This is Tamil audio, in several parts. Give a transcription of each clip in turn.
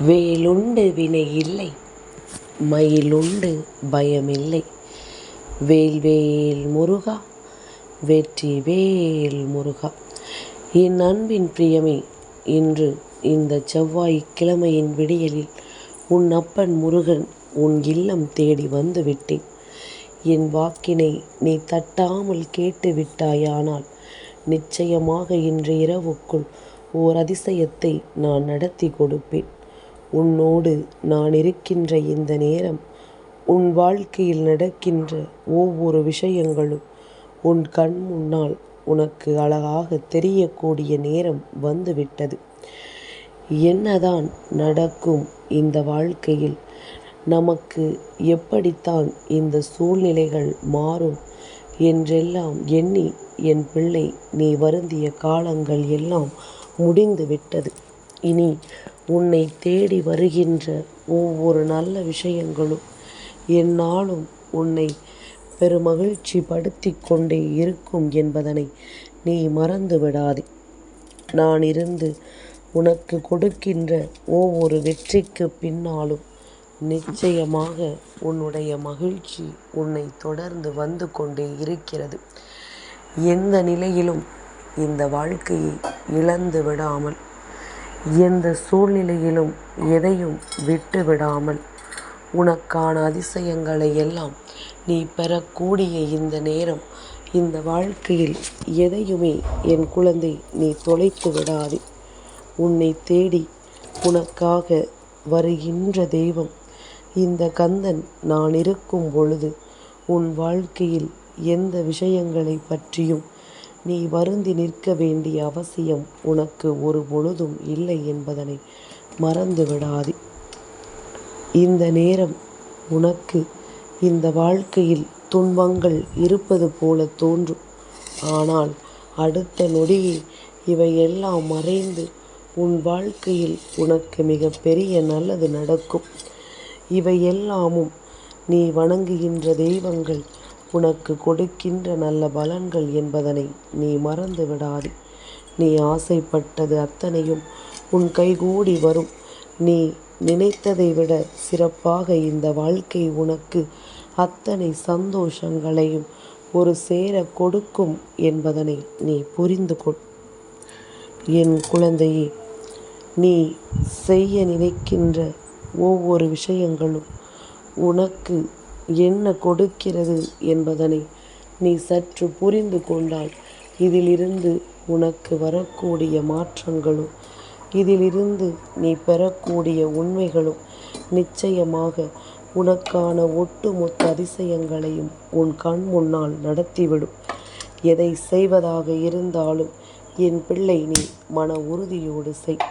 வேலுண்டு வினையில்லை மயிலுண்டு பயமில்லை. வேல்வேல் முருகா வெற்றிவேல் முருகா. என் அன்பின் பிரியமே, இன்று இந்த செவ்வாய்க்கிழமையின் விடியலில் உன் அப்பன் முருகன் உன் இல்லம் தேடி வந்து விட்டேன். என் வாக்கினை நீ தட்டாமல் கேட்டு விட்டாயானால் நிச்சயமாக இன்று இரவுக்குள் ஓர் அதிசயத்தை நான் நடத்தி கொடுப்பேன். உன்னோடு நான் இருக்கின்ற இந்த நேரம், உன் வாழ்க்கையில் நடக்கின்ற ஒவ்வொரு விஷயங்களும் உன் கண் முன்னால் உனக்கு அழகாக தெரியக்கூடிய நேரம் வந்துவிட்டது. என்னதான் நடக்கும் இந்த வாழ்க்கையில், நமக்கு எப்படித்தான் இந்த சூழ்நிலைகள் மாறும் என்றெல்லாம் எண்ணி என் பிள்ளை, நீ வருந்திய காலங்கள் எல்லாம் முடிந்து விட்டது. இனி உன்னை தேடி வருகின்ற ஒவ்வொரு நல்ல விஷயங்களும் எந்நாளும் உன்னை பெருமகிழ்ச்சி படுத்தி கொண்டே இருக்கும் என்பதனை நீ மறந்து விடாதே. நான் இருந்து உனக்கு கொடுக்கின்ற ஒவ்வொரு வெற்றிக்கு பின்னாலும் நிச்சயமாக உன்னுடைய மகிழ்ச்சி உன்னை தொடர்ந்து வந்து கொண்டே இருக்கிறது. எந்த நிலையிலும் இந்த வாழ்க்கையை இழந்து விடாமல், எந்த சூழ்நிலையிலும் எதையும் விட்டு விடாமல், உனக்கான அதிசயங்களை எல்லாம் நீ பெறக்கூடிய இந்த நேரம், இந்த வாழ்க்கையில் எதையுமே என் குழந்தை நீ தொலைத்து விடாதே. உன்னை தேடி உனக்காக வருகின்ற தெய்வம் இந்த கந்தன் நான் இருக்கும் பொழுது உன் வாழ்க்கையில் எந்த விஷயங்களை பற்றியும் நீ வருந்தி நிற்க வேண்டிய அவசியம் உனக்கு ஒரு பொழுதும் இல்லை என்பதனை மறந்து விடாதே. இந்த நேரம் உனக்கு இந்த வாழ்க்கையில் துன்பங்கள் இருப்பது போல தோன்றும். ஆனால் அடுத்த நொடியே இவையெல்லாம் மறைந்து உன் வாழ்க்கையில் உனக்கு மிக பெரிய நல்லது நடக்கும். இவையெல்லாமும் நீ வணங்குகின்ற தெய்வங்கள் உனக்கு கொடுக்கின்ற நல்ல பலன்கள் என்பதனை நீ மறந்து விடாதே. நீ ஆசைப்பட்டது அத்தனையும் உன் கைகூடி வரும். நீ நினைத்ததை விட சிறப்பாக இந்த வாழ்க்கை உனக்கு அத்தனை சந்தோஷங்களையும் ஒரு சேர கொடுக்கும் என்பதனை நீ புரிந்து கொள். என் குழந்தையே, நீ செய்ய நினைக்கின்ற ஒவ்வொரு விஷயங்களும் உனக்கு என்ன கொடுக்கிறது என்பதனை நீ சற்று புரிந்து கொண்டால், இதிலிருந்து உனக்கு வரக்கூடிய மாற்றங்களும், இதிலிருந்து நீ பெறக்கூடிய உண்மைகளும் நிச்சயமாக உனக்கான ஒட்டுமொத்த அதிசயங்களையும் உன் கண் முன்னால் நடத்திவிடும். எதை செய்வதாக இருந்தாலும் என் பிள்ளை, நீ மன உறுதியோடு செய்.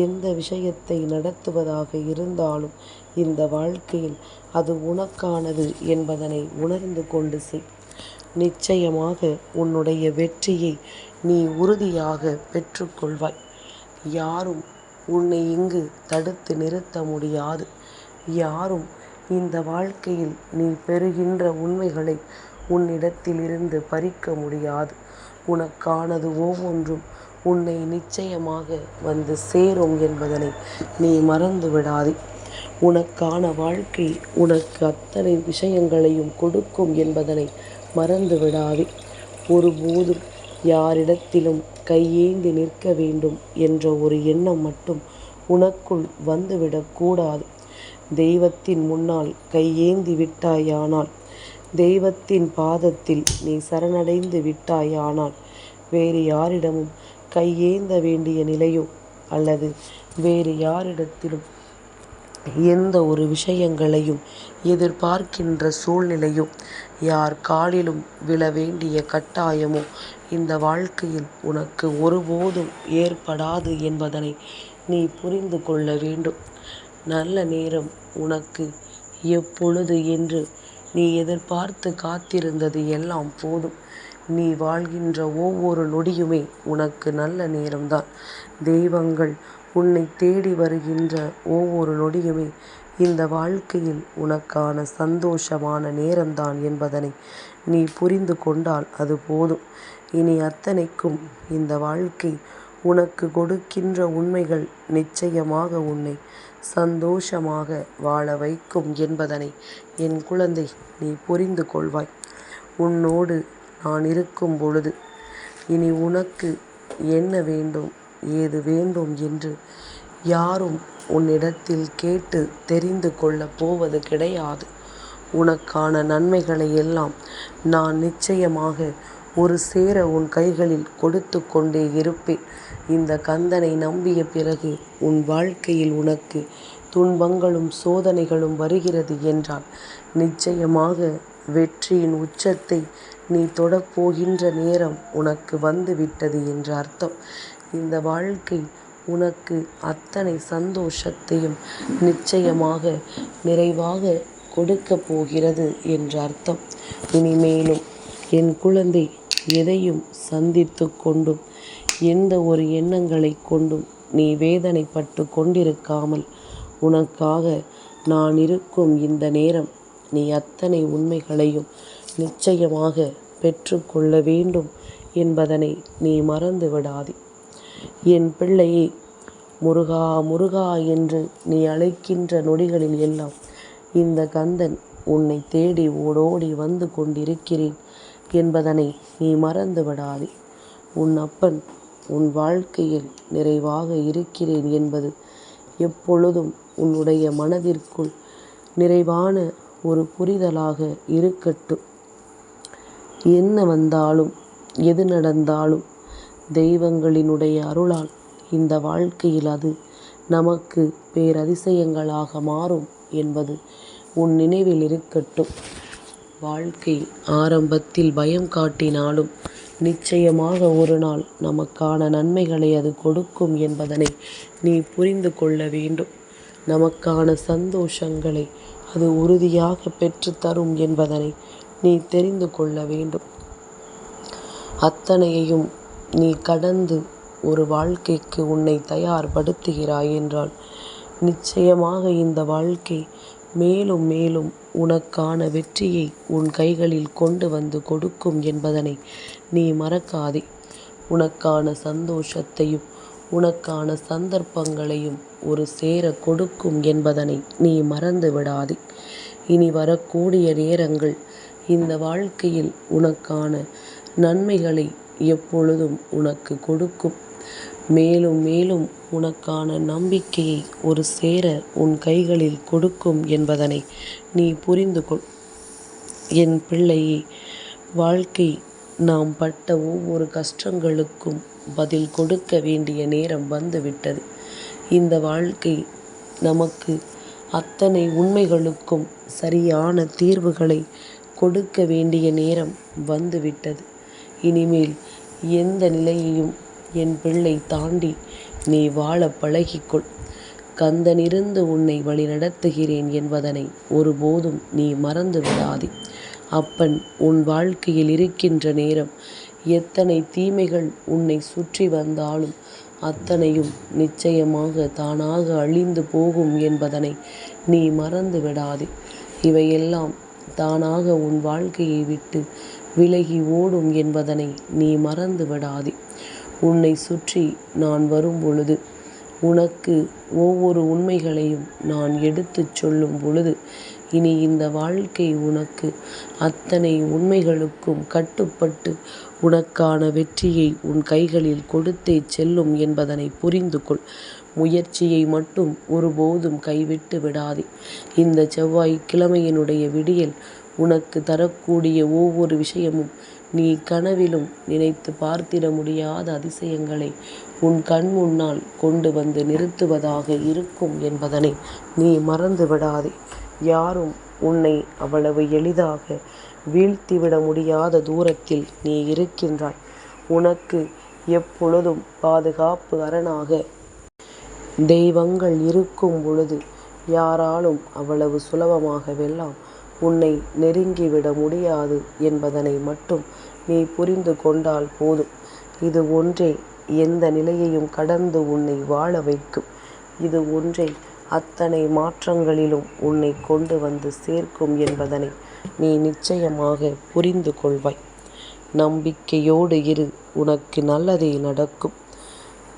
எந்த விஷயத்தை நடத்துவதாக இருந்தாலும் இந்த வாழ்க்கையில் அது உனக்கானது என்பதனை உணர்ந்து கொண்டு செய். நிச்சயமாக உன்னுடைய வெற்றியை நீ உறுதியாக பெற்றுக்கொள்வாய். யாரும் உன்னை இங்கு தடுத்து நிறுத்த முடியாது. யாரும் இந்த வாழ்க்கையில் நீ பெறுகின்ற உண்மைகளை உன்னிடத்திலிருந்து பறிக்க முடியாது. உனக்கானது ஒவ்வொன்றும் உன்னை நிச்சயமாக வந்து சேரும் என்பதனை நீ மறந்து விடாதே. உனக்கான வாழ்க்கை உனக்கு அத்தனை விஷயங்களையும் கொடுக்கும் என்பதனை மறந்து விடாதே. ஒருபோதும் யாரிடத்திலும் கையேந்தி நிற்க வேண்டும் என்ற ஒரு எண்ணம் மட்டும் உனக்குள் வந்துவிடக்கூடாது. தெய்வத்தின் முன்னால் கையேந்தி விட்டாயானால், தெய்வத்தின் பாதத்தில் நீ சரணடைந்து விட்டாயானால், வேறு யாரிடமும் கையேந்த வேண்டிய நிலையோ அல்லது வேறு யாரிடத்திலும் எந்த ஒரு விஷயங்களையும் எதிர்பார்க்கின்ற சூழ்நிலையோ, யார் காலிலும் விழ வேண்டிய கட்டாயமோ இந்த வாழ்க்கையில் உனக்கு ஒருபோதும் ஏற்படாது என்பதனை நீ புரிந்து கொள்ள வேண்டும். நல்ல நேரம் உனக்கு எப்பொழுது என்று நீ எதிர்பார்த்து காத்திருந்தது எல்லாம் போதும். நீ வாழ்கின்ற ஒவ்வொரு நொடியுமே உனக்கு நல்ல நேரம்தான். தெய்வங்கள் உன்னை தேடி வருகின்ற ஒவ்வொரு நொடியுமே இந்த வாழ்க்கையில் உனக்கான சந்தோஷமான நேரம்தான் என்பதனை நீ புரிந்து கொண்டால் அது போதும். இனி அத்தனைக்கும் இந்த வாழ்க்கை உனக்கு கொடுக்கின்ற உண்மைகள் நிச்சயமாக உன்னை சந்தோஷமாக வாழ வைக்கும் என்பதனை என் குழந்தை நீ புரிந்து கொள்வாய். உன்னோடு நான் இருக்கும் பொழுது இனி உனக்கு என்ன வேண்டும், ஏது வேண்டும் என்று யாரும் உன்னிடத்தில் கேட்டு தெரிந்து கொள்ளப் போவது கிடையாது. உனக்கான நன்மைகளை எல்லாம் நான் நிச்சயமாக ஒரு சேர உன் கைகளில் கொடுத்து கொண்டே இருப்பேன். இந்த கந்தனை நம்பிய பிறகு உன் வாழ்க்கையில் உனக்கு துன்பங்களும் சோதனைகளும் வருகிறது என்றால் நிச்சயமாக வெற்றியின் உச்சத்தை நீ தொடப்போகின்ற நேரம் உனக்கு வந்துவிட்டது என்று அர்த்தம். இந்த வாழ்க்கை உனக்கு அத்தனை சந்தோஷத்தையும் நிச்சயமாக நிறைவாக கொடுக்கப் போகிறது என்று அர்த்தம். இனிமேலும் என் குழந்தை எதையும் சந்தித்து கொண்டும் எந்த ஒரு எண்ணங்களை கொண்டும் நீ வேதனைப்பட்டு கொண்டிருக்காமல் உனக்காக நான் இருக்கும் இந்த நேரம் நீ அத்தனை உண்மைகளையும் நிச்சயமாக பெற்றுக்கொள்ள வேண்டும் என்பதனை நீ மறந்து விடாதே. என் பிள்ளையே, முருகா முருகா என்று நீ அழைக்கின்ற நொடிகளில் எல்லாம் இந்த கந்தன் உன்னை தேடி ஓடோடி வந்து கொண்டிருக்கிறேன் என்பதனை நீ மறந்து விடாதே. உன் அப்பன் உன் வாழ்க்கையில் நிறைவாக இருக்கிறேன் என்பது எப்பொழுதும் உன்னுடைய மனதிற்குள் நிறைவான ஒரு புரிதலாக இருக்கட்டும். என்ன வந்தாலும் எது நடந்தாலும் தெய்வங்களினுடைய அருளால் இந்த வாழ்க்கையில் அது நமக்கு பேரதிசயங்களாக மாறும் என்பது உன் நினைவில் இருக்கட்டும். வாழ்க்கை ஆரம்பத்தில் பயம் காட்டினாலும் நிச்சயமாக ஒரு நாள் நமக்கான நன்மைகளை அது கொடுக்கும் என்பதனை நீ புரிந்து கொள்ள வேண்டும். நமக்கான சந்தோஷங்களை அது உறுதியாக பெற்றுத்தரும் என்பதனை நீ தெரிந்து கொள்ள வேண்டும். அத்தனையையும் நீ கடந்து ஒரு வாழ்க்கைக்கு உன்னை தயார்படுத்துகிறாய் என்றால் நிச்சயமாக இந்த வாழ்க்கை மேலும் மேலும் உனக்கான வெற்றியை உன் கைகளில் கொண்டு வந்து கொடுக்கும் என்பதனை நீ மறக்காதே. உனக்கான சந்தோஷத்தையும் உனக்கான சந்தர்ப்பங்களையும் ஒரு சேர கொடுக்கும் என்பதனை நீ மறந்து விடாதே. இனி வரக்கூடிய நேரங்கள் இந்த வாழ்க்கையில் உனக்கான நன்மைகளை எப்பொழுதும் உனக்கு கொடுக்கும். மேலும் மேலும் உனக்கான நம்பிக்கையை ஒரு சேர உன் கைகளில் கொடுக்கும் என்பதனை நீ புரிந்து கொள். என் பிள்ளையே, வாழ்க்கை நாம் பட்ட ஒவ்வொரு கஷ்டங்களுக்கும் பதில் கொடுக்க வேண்டிய நேரம் வந்துவிட்டது. இந்த வாழ்க்கை நமக்கு அத்தனை உண்மைகளுக்கும் சரியான தீர்வுகளை கொடுக்க வேண்டிய நேரம் வந்துவிட்டது. இனிமேல் எந்த நிலையையும் என் பிள்ளை தாண்டி நீ வாழ பழகிக்கொள். கந்தனிருந்து உன்னை வழி நடத்துகிறேன் என்பதனை ஒருபோதும் நீ மறந்து விடாதே. அப்பன் உன் வாழ்க்கையில் இருக்கின்ற நேரம் எத்தனை தீமைகள் உன்னை சுற்றி வந்தாலும் அத்தனையும் நிச்சயமாக தானாக அழிந்து போகும் என்பதனை நீ மறந்து விடாதே. இவையெல்லாம் தானாக உன் வாழ்க்கையை விட்டு விலகி ஓடும் என்பதனை நீ மறந்து விடாதே. உன்னை சுற்றி நான் வரும் பொழுது உனக்கு ஒவ்வொரு உண்மைகளையும் நான் எடுத்துச் சொல்லும் பொழுது இனி இந்த வாழ்க்கை உனக்கு அத்தனை உண்மைகளுக்கும் கட்டுப்பட்டு உனக்கான வெற்றியை உன் கைகளில் கொடுத்தே செல்லும் என்பதனை புரிந்து கொள். முயற்சியை மட்டும் ஒருபோதும் கைவிட்டு விடாதே. இந்த செவ்வாய்க்கிழமையினுடைய விடியல் உனக்கு தரக்கூடிய ஒவ்வொரு விஷயமும் நீ கனவிலும் நினைத்து பார்த்திட முடியாத அதிசயங்களை உன் கண் முன்னால் கொண்டு வந்து நிறுத்துவதாக இருக்கும் என்பதனை நீ மறந்து விடாதே. யாரும் உன்னை அவ்வளவு எளிதாக வீழ்த்திவிட முடியாத தூரத்தில் நீ இருக்கின்றாய். உனக்கு எப்பொழுதும் பாதுகாப்பு அரணாக தெய்வங்கள் இருக்கும் பொழுது யாராலும் அவ்வளவு சுலபமாகவெல்லாம் உன்னை நெருங்கிவிட முடியாது என்பதனை மட்டும் நீ புரிந்து கொண்டால் போதும். இது ஒன்றே எந்த நிலையையும் கடந்து உன்னை வாழ வைக்கும். இது ஒன்றே அத்தனை மாற்றங்களிலும் உன்னை கொண்டு வந்து சேர்க்கும் என்பதனை நீ நிச்சயமாக புரிந்து கொள்வாய். நம்பிக்கையோடு இரு, உனக்கு நல்லதே நடக்கும்.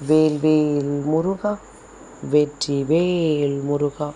வேல் வேல் முருகா, வெற்றி வேல் முருகா.